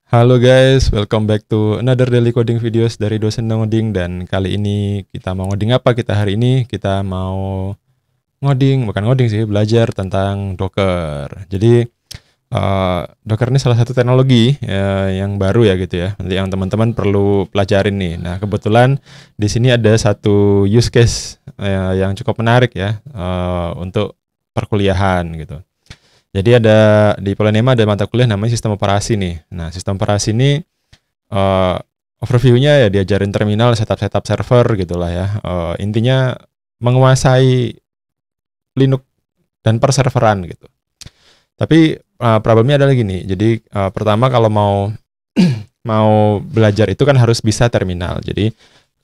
Halo guys, welcome back to another daily coding videos dari dosen ngoding. Dan kali ini kita mau ngoding apa? Hari ini kita mau bukan ngoding sih, belajar tentang Docker. Jadi Docker ini salah satu teknologi yang baru ya gitu ya. Nanti yang teman-teman perlu pelajarin nih. Nah kebetulan di sini ada satu use case yang cukup menarik ya untuk perkuliahan gitu. Jadi ada di Polanema ada mata kuliah namanya sistem operasi nih. Nah, sistem operasi ini overview-nya ya diajarin terminal, setup server gitulah ya. Intinya menguasai Linux dan perserveran gitu. Tapi problemnya adalah gini. Jadi pertama kalau mau mau belajar itu kan harus bisa terminal. Jadi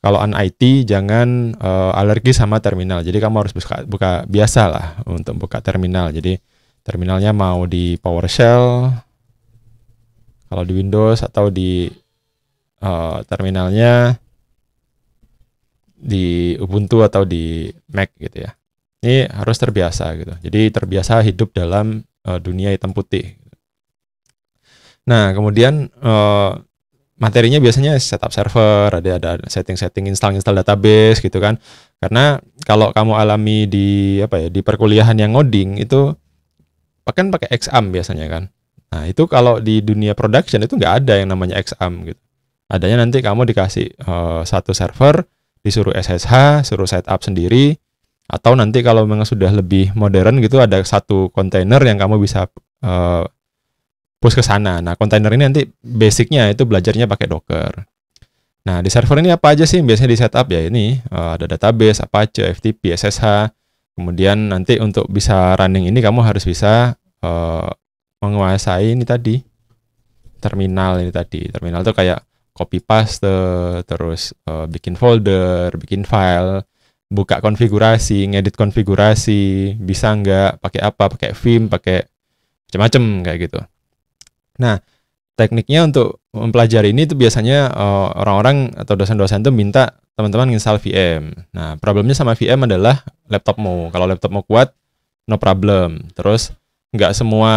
kalau IT jangan alergi sama terminal. Jadi kamu harus buka biasa lah untuk buka terminal. Jadi terminalnya mau di PowerShell, kalau di Windows, atau di terminalnya di Ubuntu atau di Mac gitu ya. Ini harus terbiasa gitu. Jadi terbiasa hidup dalam dunia hitam putih. Nah kemudian materinya biasanya setup server, ada setting-setting install database gitu kan. Karena kalau kamu alami di di perkuliahan yang ngoding itu pakai XAMPP biasanya kan. Nah itu kalau di dunia production itu nggak ada yang namanya XAMPP gitu. Adanya nanti kamu dikasih satu server, disuruh SSH, suruh setup sendiri, atau nanti kalau memang sudah lebih modern gitu ada satu kontainer yang kamu bisa push ke sana. Nah kontainer ini nanti basicnya itu belajarnya pakai Docker. Nah di server ini apa aja sih biasanya di setup ya ini ada database, Apache, FTP, SSH. Kemudian nanti untuk bisa running ini kamu harus bisa menguasai ini tadi terminal ini tadi. Terminal itu kayak copy paste, terus bikin folder, bikin file, buka konfigurasi, ngedit konfigurasi, bisa nggak, pakai apa, pakai Vim, pakai macam-macam kayak gitu. Nah tekniknya untuk mempelajari ini tuh biasanya orang-orang atau dosen-dosen tuh minta teman-teman install VM. Nah, problemnya sama VM adalah laptopmu. Kalau laptopmu kuat, no problem. Terus nggak semua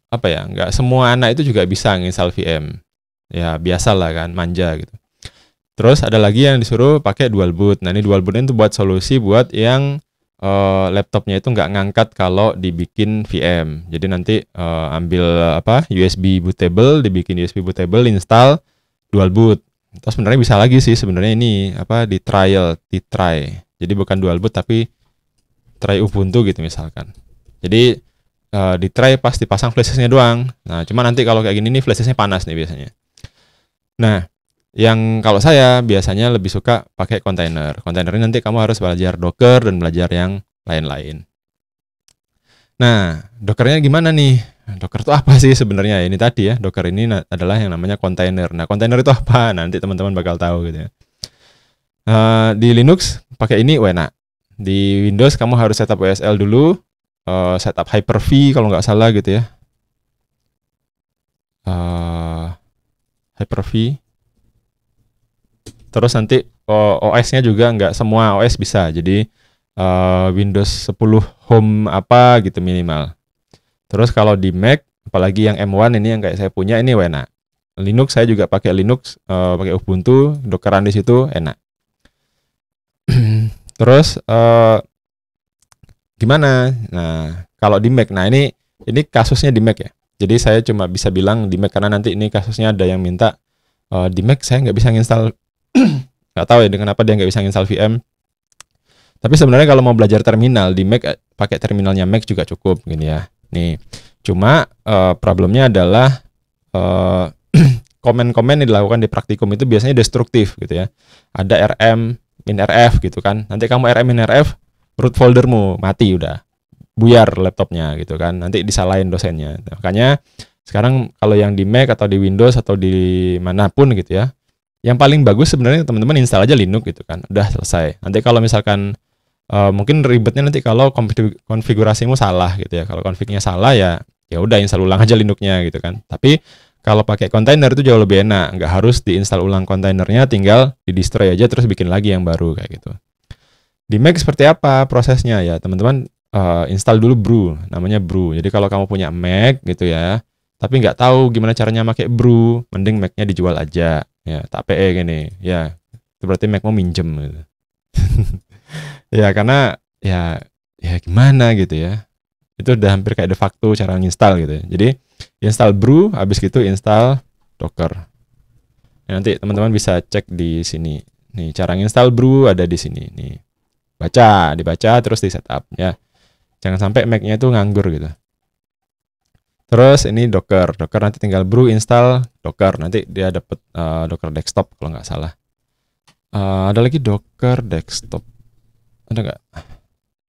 nggak semua anak itu juga bisa nginstal VM. Ya biasalah kan, manja gitu. Terus ada lagi yang disuruh pakai dual boot. Nah ini dual boot itu buat solusi buat yang laptopnya itu nggak ngangkat kalau dibikin VM. Jadi nanti ambil USB bootable, dibikin USB bootable, install dual boot. Terus sebenarnya bisa lagi sih sebenarnya ini di try. Jadi bukan dual boot tapi try Ubuntu gitu misalkan. Jadi di try pas dipasang flash disk-nya doang. Nah, cuma nanti kalau kayak gini nih flash disk-nya panas nih biasanya. Nah, yang kalau saya biasanya lebih suka pakai kontainer. Kontainer ini nanti kamu harus belajar Docker dan belajar yang lain-lain. Nah, Dockernya gimana nih? Docker itu apa sih sebenarnya? Ini tadi ya, Docker ini adalah yang namanya kontainer. Nah, kontainer itu apa? Nanti teman-teman bakal tahu gitu ya. Di Linux pakai ini enak. Di Windows kamu harus setup WSL dulu, setup Hyper-V kalau nggak salah gitu ya. Hyper-V. Terus nanti OS-nya juga nggak semua OS bisa. Jadi Windows 10 Home apa gitu minimal. Terus kalau di Mac, apalagi yang M1 ini yang kayak saya punya ini enak. Linux saya juga pakai Linux, pakai Ubuntu, Dockeran di situ enak. Terus gimana? Nah kalau di Mac, nah ini kasusnya di Mac ya. Jadi saya cuma bisa bilang di Mac karena nanti ini kasusnya ada yang minta di Mac saya nggak bisa nginstal, nggak tahu ya dengan apa dia nggak bisa nginstal VM. Tapi sebenarnya kalau mau belajar terminal di Mac pakai terminalnya Mac juga cukup gini ya. Nih, cuma problemnya adalah komen-komen yang dilakukan di praktikum itu biasanya destruktif gitu ya. Ada rm minrf gitu kan. Nanti kamu rm minrf, root foldermu mati udah, buyar laptopnya gitu kan. Nanti disalahin dosennya. Makanya sekarang kalau yang di Mac atau di Windows atau di manapun gitu ya, yang paling bagus sebenarnya teman-teman install aja Linux gitu kan. Udah selesai. Nanti kalau misalkan mungkin ribetnya nanti kalau konfigurasimu salah gitu ya. Kalau konfignya salah ya udah install ulang aja Linux-nya gitu kan. Tapi kalau pakai kontainer itu jauh lebih enak, nggak harus diinstal ulang kontainernya, tinggal di destroy aja terus bikin lagi yang baru kayak gitu. Di Mac seperti apa prosesnya ya teman-teman? Install dulu brew, namanya brew. Jadi kalau kamu punya Mac gitu ya, tapi nggak tahu gimana caranya pakai brew, mending Mac-nya dijual aja. Ya, tak PE gini. Ya, itu berarti Mac mau minjem gitu. Ya, karena ya gimana gitu ya. Itu udah hampir kayak de facto cara nginstal gitu ya. Jadi, install brew, habis gitu install Docker. Ya, nanti teman-teman bisa cek di sini. Nih, cara nginstal brew ada di sini nih. Dibaca terus di setup ya. Jangan sampai Mac-nya itu nganggur gitu. Terus ini Docker nanti tinggal brew install Docker, nanti dia dapat Docker desktop kalau nggak salah. Ada lagi Docker desktop, ada nggak?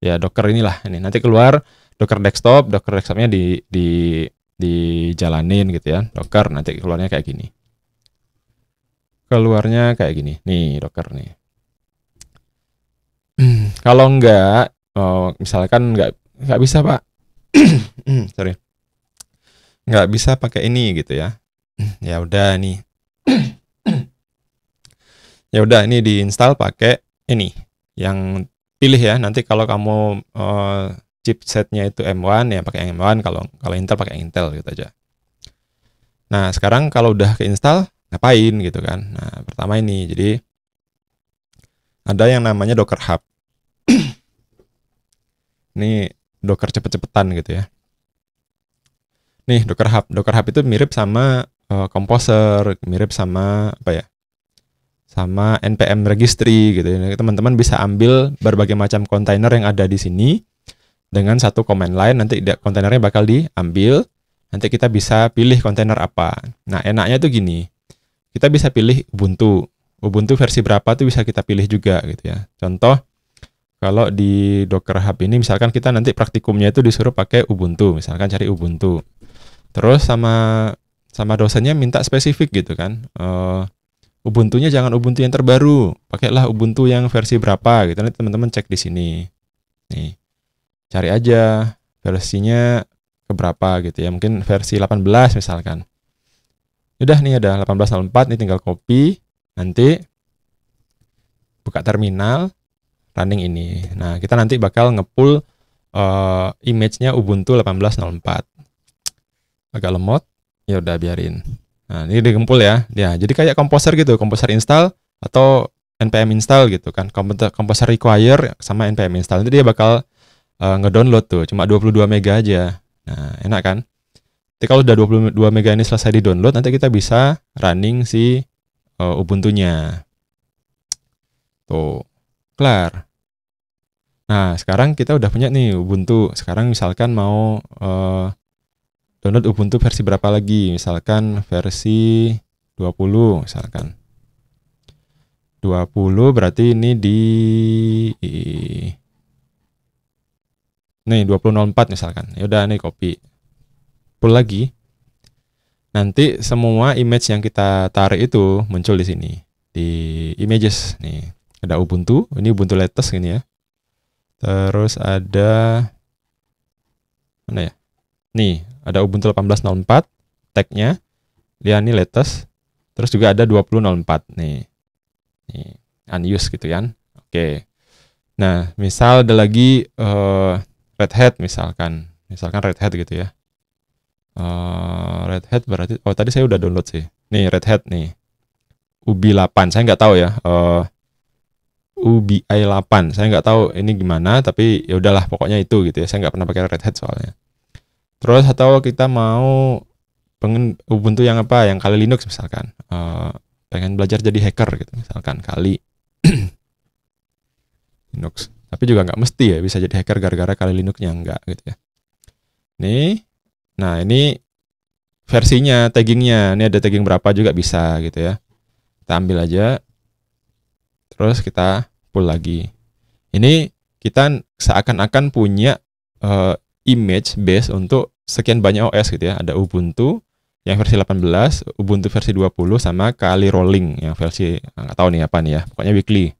Ya Docker inilah ini, nanti keluar Docker desktopnya dijalanin gitu ya. Docker nanti keluarnya kayak gini. Nih Docker nih. Kalau nggak, misalkan nggak bisa Pak, sorry. Nggak bisa pakai ini gitu ya. Ya udah nih. Ya udah ini diinstal pakai ini. Yang pilih ya. Nanti kalau kamu chipsetnya itu M1 ya pakai yang M1, kalau Intel pakai Intel gitu aja. Nah, sekarang kalau udah keinstall ngapain gitu kan. Nah, pertama ini. Jadi ada yang namanya Docker Hub. Ini Docker cepet-cepetan gitu ya. Nih Docker Hub itu mirip sama Composer, mirip sama apa ya? Sama npm registry gitu ya. Teman-teman bisa ambil berbagai macam kontainer yang ada di sini dengan satu command line, nanti kontainernya bakal diambil. Nanti kita bisa pilih kontainer apa. Nah, enaknya tuh gini. Kita bisa pilih Ubuntu versi berapa tuh bisa kita pilih juga gitu ya. Contoh kalau di Docker Hub ini misalkan kita nanti praktikumnya itu disuruh pakai Ubuntu, misalkan cari Ubuntu. Terus sama dosennya minta spesifik gitu kan. Ubuntunya jangan Ubuntu yang terbaru, pakailah Ubuntu yang versi berapa gitu. Nanti teman-teman cek di sini. Nih, cari aja versinya keberapa gitu ya. Mungkin versi 18 misalkan. Udah nih ada 18.04, ini tinggal copy. Nanti buka terminal, running ini. Nah, kita nanti bakal nge-pull image-nya Ubuntu 18.04. Agak lemot, ya udah biarin. Nah, ini digempul ya. Ya, jadi kayak Composer gitu, Composer install atau npm install gitu kan. Composer require sama npm install. Nanti dia bakal ngedownload tuh, cuma 22 mega aja. Nah, enak kan? Jadi kalau udah 22 mega ini selesai di-download, nanti kita bisa running si Ubuntu-nya. Tuh, kelar. Nah, sekarang kita udah punya nih Ubuntu. Sekarang misalkan mau download Ubuntu versi berapa lagi? Misalkan versi 20 misalkan. 20 berarti ini nih 20.04 misalkan. Ya udah nih copy. Pull lagi. Nanti semua image yang kita tarik itu muncul di sini. Di images nih. Ada Ubuntu, ini Ubuntu latest gini ya. Terus ada mana ya? Nih, ada Ubuntu 18.04 tag-nya. Lihat nih latest. Terus juga ada 20.04 nih. Nih, unused gitu kan. Oke. Nah, misal ada lagi Red Hat misalkan. Misalkan Red Hat gitu ya. Red Hat berarti tadi saya udah download sih. Nih Red Hat nih. Ubi 8. Saya nggak tahu ya. UBI 8. Saya nggak tahu ini gimana, tapi ya udahlah pokoknya itu gitu ya. Saya nggak pernah pakai Red Hat soalnya. Terus atau kita mau pengen Ubuntu yang apa? Yang Kali Linux misalkan. Pengen belajar jadi hacker gitu misalkan Kali Linux. Tapi juga nggak mesti ya bisa jadi hacker gara-gara Kali Linuxnya enggak gitu ya. Nih. Nah, ini versinya, taggingnya. Ini ada tagging berapa juga bisa gitu ya. Kita ambil aja. Terus kita pull lagi. Ini kita seakan-akan punya image base untuk sekian banyak OS gitu ya. Ada Ubuntu yang versi 18, Ubuntu versi 20, sama Kali Rolling yang versi nggak tahu nih apa nih ya. Pokoknya weekly.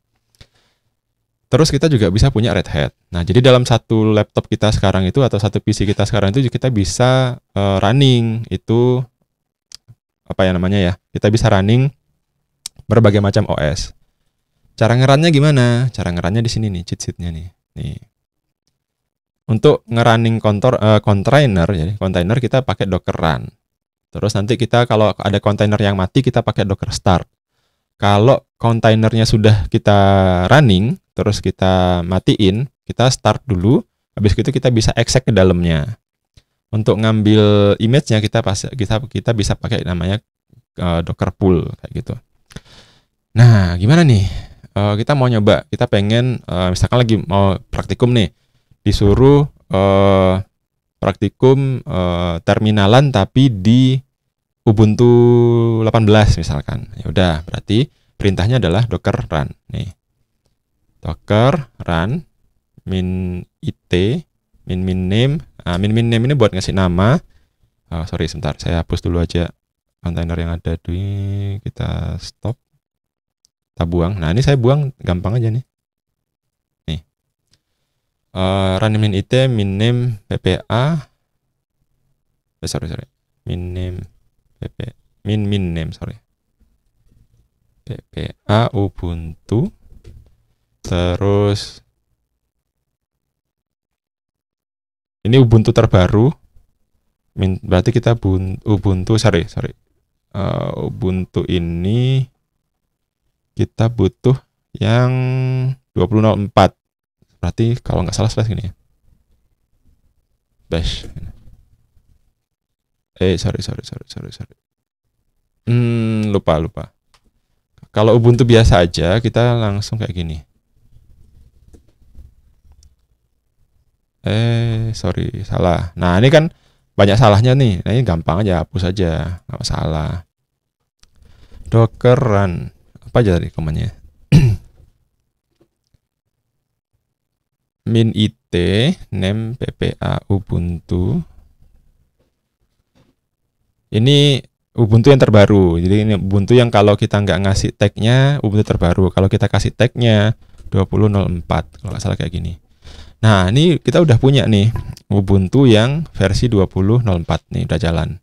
Terus kita juga bisa punya Red Hat. Nah, jadi dalam satu laptop kita sekarang itu atau satu PC kita sekarang itu kita bisa running itu apa ya namanya ya? Kita bisa running berbagai macam OS. Cara ngerannya gimana? Cara ngerannya di sini nih, cheat sheet-nya nih. Nih. Untuk ngerunning container, jadi container kita pakai Docker Run. Terus nanti kita kalau ada kontainer yang mati, kita pakai docker start. Kalau kontainernya sudah kita running, terus kita matiin, kita start dulu, habis itu kita bisa exec ke dalamnya. Untuk ngambil image-nya kita bisa pakai namanya docker pull kayak gitu. Nah, gimana nih? Kita mau nyoba, kita pengen misalkan lagi mau praktikum nih, disuruh praktikum terminalan tapi di Ubuntu 18 misalkan. Ya udah, berarti perintahnya adalah docker run. Nih. Docker run min it min name. Nah, min name ini buat ngasih nama. Sorry, sebentar, saya hapus dulu aja kontainer yang ada di, kita stop. Kita buang. Nah, ini saya buang gampang aja nih. Nih. Run min it min name ppa. Sorry. Min name min name ppa ubuntu, terus ini ubuntu terbaru, berarti kita ubuntu ubuntu ini kita butuh yang 20.04, berarti kalau nggak salah slash gini ya, bash. Sorry. Lupa. Kalau Ubuntu biasa aja, kita langsung kayak gini. Sorry, salah. Nah, ini kan banyak salahnya nih. Nah, ini gampang aja, hapus aja, nggak masalah. Docker run, apa aja tadi komannya? min it name ppa ubuntu. Ini Ubuntu yang terbaru. Jadi ini Ubuntu yang kalau kita nggak ngasih tag-nya Ubuntu terbaru. Kalau kita kasih tag-nya 20.04, kalau nggak salah kayak gini. Nah, ini kita udah punya nih Ubuntu yang versi 20.04 nih, udah jalan.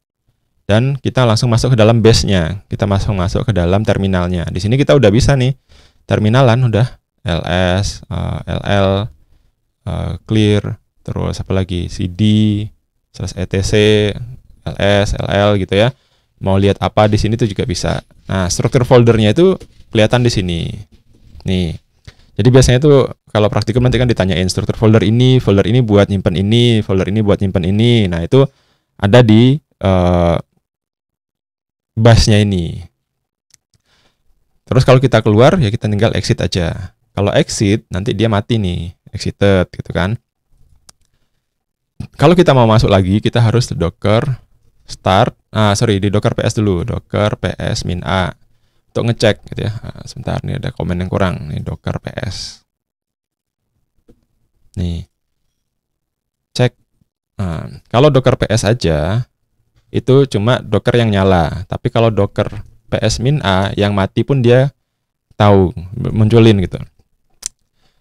Dan kita langsung masuk ke dalam base-nya. Kita masuk ke dalam terminalnya. Di sini kita udah bisa nih terminalan, udah ls, ll, clear, terus apa lagi, cd, /etc, ls, ll gitu ya. Mau lihat apa di sini tuh juga bisa. Nah, struktur foldernya itu kelihatan di sini. Nih. Jadi biasanya tuh kalau praktikum nanti kan ditanyain struktur folder ini buat nyimpen ini, folder ini buat nyimpen ini. Nah, itu ada di busnya ini. Terus kalau kita keluar ya kita tinggal exit aja. Kalau exit nanti dia mati nih, exited gitu kan. Kalau kita mau masuk lagi kita harus docker start, di docker ps dulu, docker ps min a untuk ngecek gitu ya. Sebentar, nih ada komen yang kurang, nih docker ps. Nih, cek. Kalau docker ps aja itu cuma docker yang nyala, tapi kalau docker ps min a yang mati pun dia tahu, munculin gitu.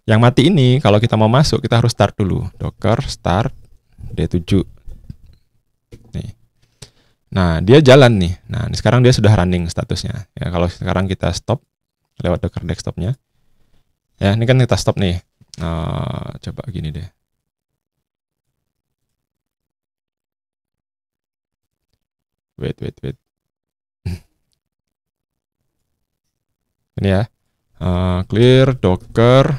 Yang mati ini kalau kita mau masuk kita harus start dulu, docker start d7. Nih. Nah, dia jalan nih. Nah, ini sekarang dia sudah running statusnya. Ya, kalau sekarang kita stop lewat Docker desktopnya. Ya, ini kan kita stop nih. Coba gini deh. Wait. Ini ya. Clear Docker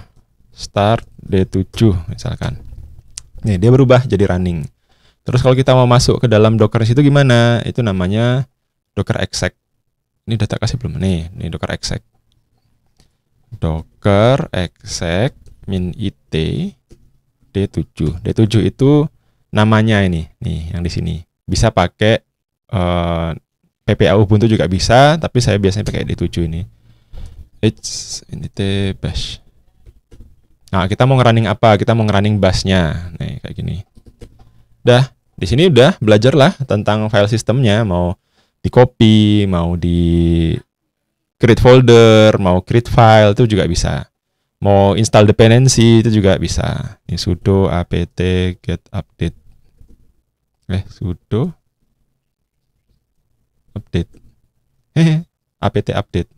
start D7 misalkan. Nih, dia berubah jadi running. Terus kalau kita mau masuk ke dalam Docker situ gimana? Itu namanya Docker exec. Ini data kasih belum? Nih Docker exec. Docker exec min it d7. D7 itu namanya ini, nih yang di sini. Bisa pakai PPA Ubuntu juga bisa, tapi saya biasanya pakai D7 ini. Init bash. Nah, kita mau ngerunning apa? Kita mau ngerunning bash-nya. Nih kayak gini. Udah, di sini udah belajar lah tentang file sistemnya, mau di copy, mau di create folder, mau create file itu juga bisa. Mau install dependency itu juga bisa. Ini sudo apt get update. Sudo update. Apt update.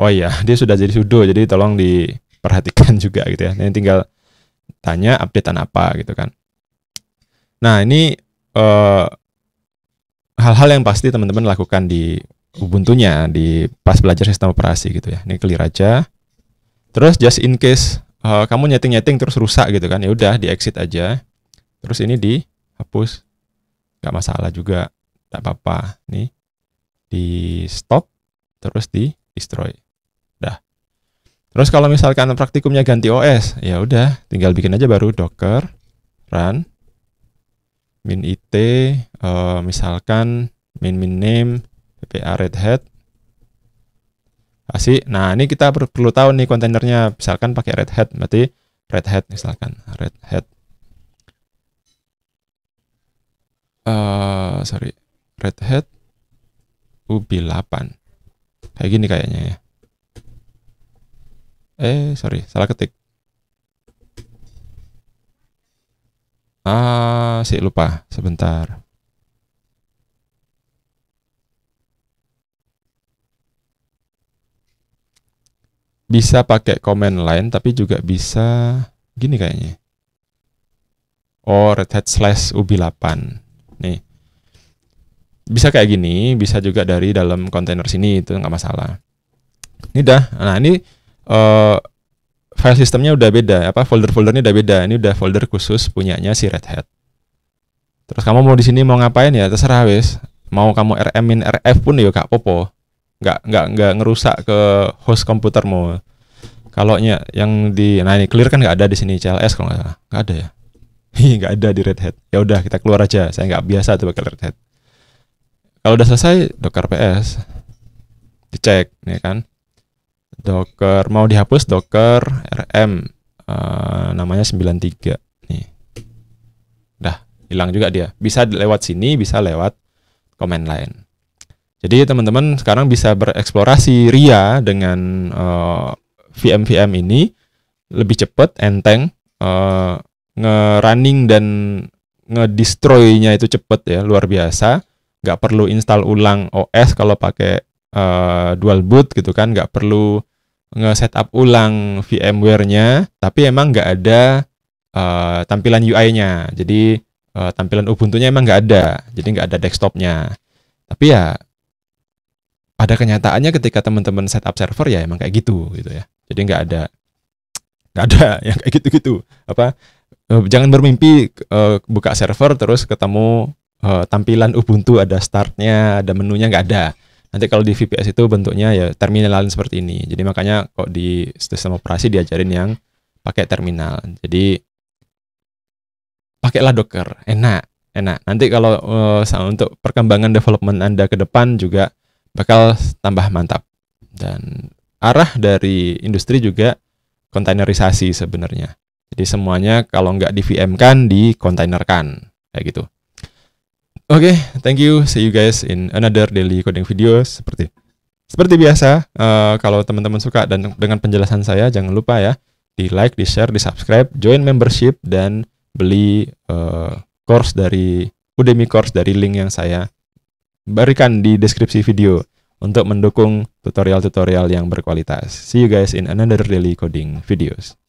Oh iya, dia sudah jadi sudo, jadi tolong diperhatikan juga gitu ya. Ini tinggal tanya updatean apa gitu kan. Nah, ini hal-hal yang pasti teman-teman lakukan di Ubuntu-nya di pas belajar sistem operasi gitu ya. Ini clear aja. Terus just in case kamu nyeting-nyeting terus rusak gitu kan, ya udah di exit aja. Terus ini dihapus, nggak masalah juga, nggak apa-apa. Nih di stop, terus di destroy. Dah. Terus kalau misalkan praktikumnya ganti OS, ya udah tinggal bikin aja baru docker run min it misalkan min name ppa red hat kasih. Nah ini kita perlu tahu nih kontainernya, misalkan pakai red hat, berarti red hat misalkan red hat red hat UB8 kayak gini kayaknya ya. Sorry, salah ketik. Lupa sebentar. Bisa pakai command line, tapi juga bisa gini kayaknya. Oh, red hat /UB8. Nih. Bisa kayak gini, bisa juga dari dalam kontainer sini, itu nggak masalah. Ini dah. Nah, ini file sistemnya udah beda, folder-foldernya udah beda. Ini udah folder khusus punyanya si Red Hat. Terus kamu mau di sini mau ngapain ya terserah wes. Mau kamu rm-in rf pun ya gak popo. Nggak ngerusak ke host komputermu. Kalau yang di ini clear kan nggak ada di sini CLS kalau nggak salah. Nggak ada ya. Nggak ada di Red Hat. Ya udah kita keluar aja. Saya nggak biasa tuh pakai Red Hat. Kalau udah selesai docker ps dicek ya kan. Docker mau dihapus docker rm namanya 93 nih. Dah hilang juga dia. Bisa lewat sini, bisa lewat command line. Jadi teman-teman sekarang bisa bereksplorasi RIA dengan VM ini lebih cepat, enteng, nge-running dan nge-destroy-nya itu cepat ya, luar biasa. Nggak perlu install ulang OS kalau pakai dual boot gitu kan, nggak perlu nge-setup ulang VMware-nya, tapi emang nggak ada tampilan UI-nya. Jadi tampilan Ubuntu-nya emang nggak ada, jadi nggak ada desktop-nya. Tapi ya pada kenyataannya ketika teman-teman setup server ya emang kayak gitu ya. Jadi nggak ada yang kayak gitu-gitu. Jangan bermimpi buka server terus ketemu tampilan Ubuntu ada startnya, ada menunya, nggak ada. Nanti kalau di VPS itu bentuknya ya terminalan seperti ini. Jadi makanya kok di sistem operasi diajarin yang pakai terminal. Jadi pakailah Docker, enak. Nanti kalau untuk perkembangan development Anda ke depan juga bakal tambah mantap. Dan arah dari industri juga kontainerisasi sebenarnya. Jadi semuanya kalau nggak di VM kan, di kontainerkan. Kayak gitu. Oke, thank you. See you guys in another daily coding video. Seperti biasa, kalau teman-teman suka dan dengan penjelasan saya, jangan lupa ya, di like, di share, di subscribe, join membership, dan beli course dari Udemy course dari link yang saya berikan di deskripsi video untuk mendukung tutorial-tutorial yang berkualitas. See you guys in another daily coding videos.